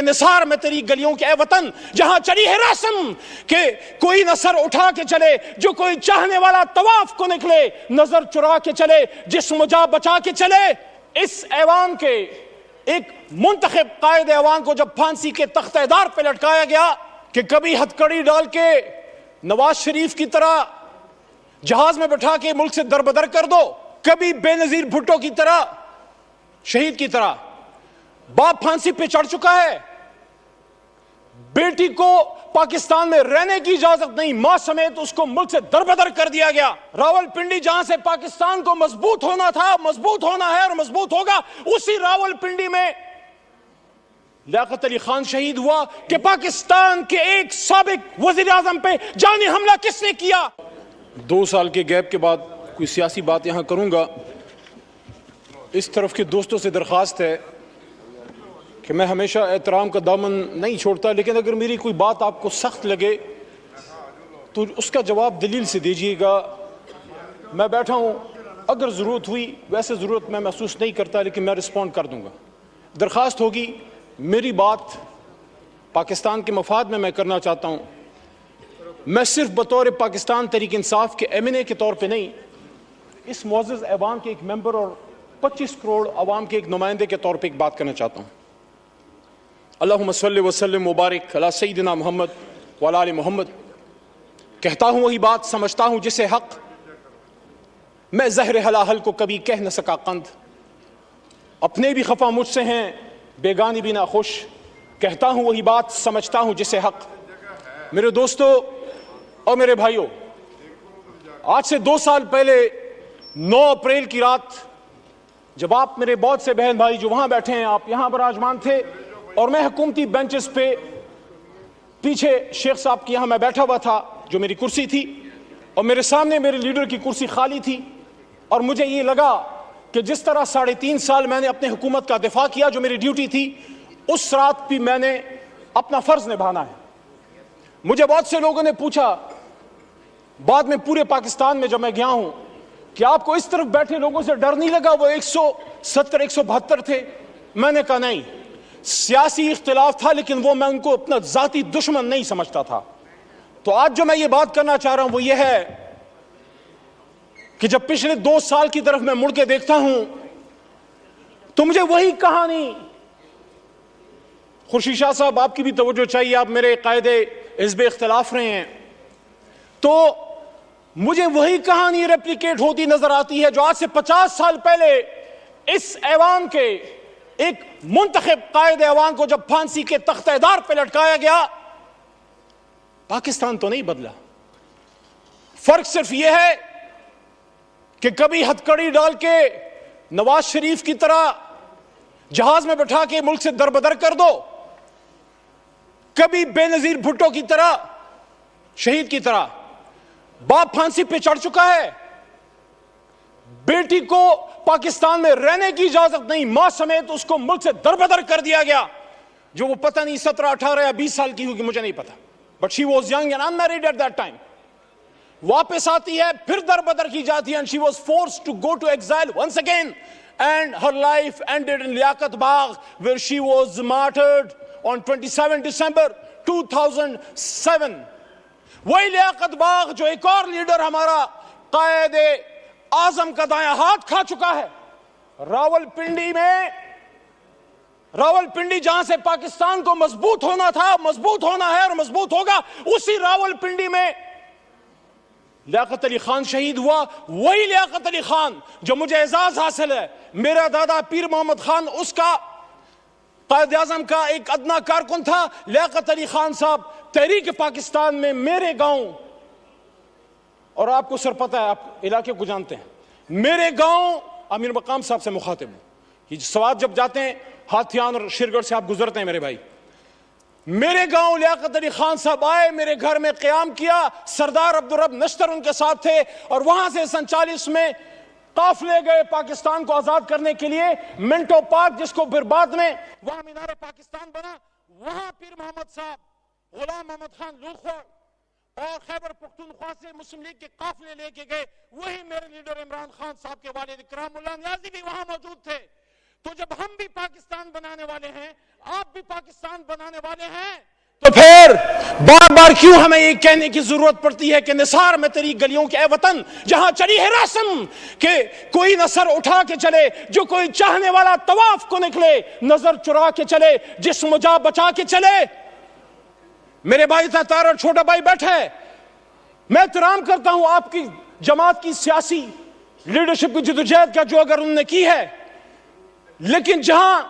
निसार में तेरी गलियों के ए वतन जहां चली है रस्म के कोई न सर उठा के चले, जो कोई चाहने वाला तवाफ को निकले, नजर चुरा के चले, जिस्म जा बचा के चले। इस ऐवान के एक मुंतखब कायदे ऐवान को जब फांसी के तख्तेदार पे लटकाया गया कि कभी हथकड़ी डाल के नवाज शरीफ की तरह जहाज में बैठा के मुल्क से दरबदर कर दो, कभी बेनजीर भुट्टो की तरह शहीद की तरह। बाप फांसी पे चढ़ चुका है, बेटी को पाकिस्तान में रहने की इजाजत नहीं, मां समेत उसको मुल्क से दरबदर कर दिया गया। रावलपिंडी जहां से पाकिस्तान को मजबूत होना था, मजबूत होना है और मजबूत होगा, उसी रावलपिंडी में लियाकत अली खान शहीद हुआ कि पाकिस्तान के एक साबिक वजीर आजम पे जानी हमला किसने किया। 2 साल के गैप के बाद कोई सियासी बात यहां करूंगा। इस तरफ के दोस्तों से दरख्वास्त है कि मैं हमेशा एहतराम का दामन नहीं छोड़ता, लेकिन अगर मेरी कोई बात आपको सख्त लगे तो उसका जवाब दलील से दीजिएगा। मैं बैठा हूं, अगर ज़रूरत हुई, वैसे ज़रूरत मैं महसूस नहीं करता, लेकिन मैं रिस्पॉन्ड कर दूंगा। दरख्वास्त होगी, मेरी बात पाकिस्तान के मफाद में मैं करना चाहता हूं। मैं सिर्फ बतौर पाकिस्तान तहरीक इंसाफ के एमएनए के तौर पे नहीं, इस मुअज़्ज़ज़ ऐवान के एक मेंबर और 25 करोड़ अवाम के एक नुमाइंदे के तौर पे एक बात करना चाहता हूं। अल्लाहुम्मा सल्लि व सल्लिम मुबारक अला सय्यिदिना मोहम्मद व अला आलि मोहम्मद। कहता हूं वही बात, समझता हूं जिसे हक, मैं ज़हर हलाहल को कभी कह न सका कंद। अपने भी खफा मुझसे हैं, बेगानी भी ना खुश। कहता हूं वही बात, समझता हूं जिसे हक। मेरे दोस्तों और मेरे भाइयों, आज से 2 साल पहले 9 अप्रैल की रात, जब आप मेरे बहुत से बहन भाई जो वहां बैठे हैं, आप यहां विराजमान थे और मैं हुकूमती बेंचेस पे पीछे शेख साहब की यहां मैं बैठा हुआ था, जो मेरी कुर्सी थी, और मेरे सामने मेरे लीडर की कुर्सी खाली थी। और मुझे ये लगा कि जिस तरह 3.5 साल मैंने अपने हुकूमत का दिफा किया, जो मेरी ड्यूटी थी, उस रात भी मैंने अपना फर्ज निभाना है। मुझे बहुत से लोगों ने पूछा बाद में, पूरे पाकिस्तान में जब मैं गया हूं, कि आपको इस तरफ बैठे लोगों से डर नहीं लगा? वो 170 172 थे। मैंने कहा नहीं, सियासी इख्तिलाफ था, लेकिन वो मैं उनको अपना जाती दुश्मन नहीं समझता था। तो आज जो मैं ये बात करना चाह रहा हूं वो ये है कि जब पिछले 2 साल की तरफ मैं मुड़ के देखता हूं तो मुझे वही कहानी, खुर्शीद शाह साहब आपकी भी तवज्जो चाहिए, आप मेरे कायदे हिज़्ब इख्तिलाफ रहे हैं, तो मुझे वही कहानी रेप्लिकेट होती नजर आती है जो आज से 50 साल पहले इस ऐवान के एक मुंतखब कायदे ऐवान को जब फांसी के तख्तेदार पे लटकाया गया। पाकिस्तान तो नहीं बदला, फर्क सिर्फ यह है कि कभी हथकड़ी डाल के नवाज शरीफ की तरह जहाज में बैठा के मुल्क से दरबदर कर दो, कभी बेनजीर भुट्टो की तरह शहीद की तरह। बाप फांसी पे चढ़ चुका है, बेटी को पाकिस्तान में रहने की इजाजत नहीं, मां समेत उसको मुल्क से दरबदर कर दिया गया, जो वो पता नहीं 17, 18 या 20 साल की होगी, मुझे नहीं पता, but she was young and unmarried at that time. वापस आती है, फिर दरबदर की जाती है, and she was forced to go to exile once again, and her life ended in Liaquat Bagh, where she was martyred on 27 December 2007। वही लियाकत बाग जो एक और लीडर हमारा कायदे आजम का दायां हाथ खा चुका है। रावलपिंडी में, रावलपिंडी जहां से पाकिस्तान को मजबूत होना था, मजबूत होना है और मजबूत होगा, उसी रावलपिंडी में लियाकत अली खान शहीद हुआ। वही लियाकत अली खान जो मुझे एजाज हासिल है, मेरा दादा पीर मोहम्मद खान उसका कायदे आजम का एक अदना कारकुन था। लियाकत अली खान साहब तहरीक पाकिस्तान में मेरे गांव, और आपको सर पता है, आप इलाके को जानते हैं, मेरे गांव अमीर मकाम साहब से मुखातिब हूं। ये सवात जब जाते हैं हाथियान और शिरगढ़ से आप गुजरते हैं मेरे भाई, मेरे गांव लियाकत अली खान साहब आए, मेरे घर में क़याम किया, सरदार अब्दुल रब नश्तर उनके साथ थे, और वहां से 47 में काफिले गए पाकिस्तान को आजाद करने के लिए। मिंटो पार्क, जिसको फिर बाद में वहां मीनार पाकिस्तान बना, वहां पीर मोहम्मद साहब, गुलाम मोहम्मद खान लूखोर और खैबर पख्तूनख्वा से मुस्लिम लीग के काफिले लेके गए। वही मेरे लीडर इमरान खान साहब के वालिद इकराम मुल्ला नियाजी भी वहां मौजूद थे। तो जब हम भी पाकिस्तान बनाने वाले हैं, आप भी पाकिस्तान बनाने वाले हैं, तो फिर बार बार क्यों हमें ये कहने की जरूरत पड़ती है कि निसार में तेरी गलियों के ए वतन जहां चली है रस्म कि कोई न सर उठा के चले, जो कोई चाहने वाला तवाफ को निकले, नजर चुरा के चले, जिस्म जा बचा के चले। मेरे भाई तार और छोटा भाई बैठा है, मैं एहतराम करता हूं आपकी जमात की सियासी लीडरशिप की जदोजहद का जो अगर उन्होंने की है, लेकिन जहां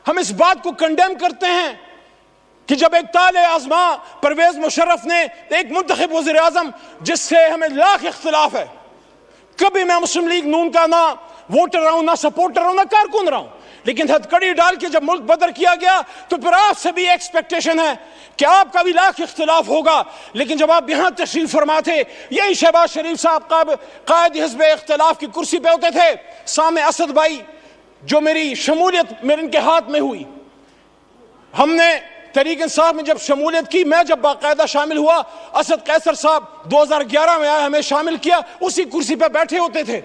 हम इस बात को कंडेम करते हैं कि जब एक ताले आजमा परवेज मुशर्रफ ने एक मुंतखब वज़ीर आज़म जिससे हमें लाख इख्तिलाफ है, कभी मैं मुस्लिम लीग नून का ना वोटर रहा हूं, ना सपोर्टर रहा हूं, ना कारकुन रहा हूं, लेकिन हथकड़ी डाल के जब मुल्क बदर किया गया तो फिर आपसे भी एक्सपेक्टेशन है कि आपका भी लाख इख्तिलाफ होगा। लेकिन जब आप यहां तशरीफ फरमा थे, यही शहबाज शरीफ साहब कायद हिज़्ब इख्तिलाफ की कुर्सी पे होते थे, सामने असद भाई जो मेरी शमूलियत मेरे इनके हाथ में हुई, हमने तहरीक इंसाफ में जब शमूलियत की, मैं जब बाकायदा शामिल हुआ, असद कैसर साहब 2011 में आए, हमें शामिल किया, उसी कुर्सी पर बैठे होते थे।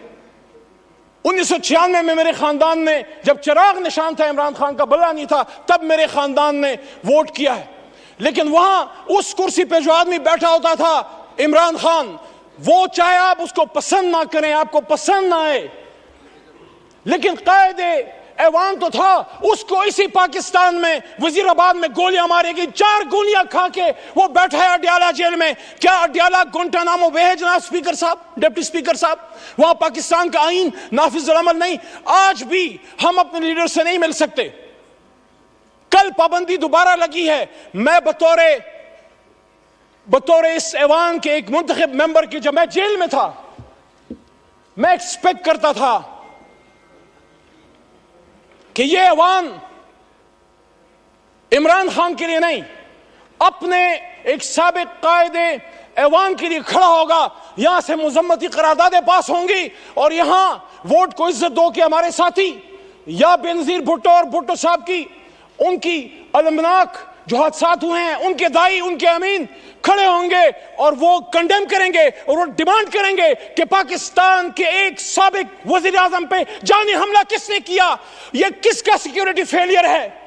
1996 में मेरे खानदान ने, जब चिराग निशान था, इमरान खान का बल्ला नहीं था, तब मेरे खानदान ने वोट किया है। लेकिन वहां उस कुर्सी पे जो आदमी बैठा होता था, इमरान खान, वो चाहे आप उसको पसंद ना करें, आपको पसंद ना आए, लेकिन कायदे ऐवान तो था, उसको इसी पाकिस्तान में वजीराबाद में गोलियां मारेगी, 4 गोलियां खा के वो बैठा है अडियाला जेल में। क्या अडियाला गुंटानामो वे है जनाब स्पीकर साहब, डिप्टी स्पीकर साहब? वहां पाकिस्तान का आईन नाफिज अमल नहीं। आज भी हम अपने लीडर से नहीं मिल सकते। कल पाबंदी दोबारा लगी है। मैं बतौर इस ऐवान के एक मुंतखब मेंबर के, जब मैं जेल में था, मैं एक्सपेक्ट करता था कि ये ऐवान इमरान खान के लिए नहीं, अपने एक साबिक कायदे ऐवान के लिए खड़ा होगा। यहां से मुजम्मती करारदादें पास होंगी और यहां वोट को इज्जत दो कि हमारे साथी या बेनजीर भुट्टो और भुट्टो साहब की, उनकी अलमनाक जो हादसात हुए हैं, उनके दाई, उनके अमीन खड़े होंगे और वो कंडेम करेंगे और वो डिमांड करेंगे कि पाकिस्तान के एक साबिक वजीर आजम पे जानी हमला किसने किया, ये किसका सिक्योरिटी फेलियर है।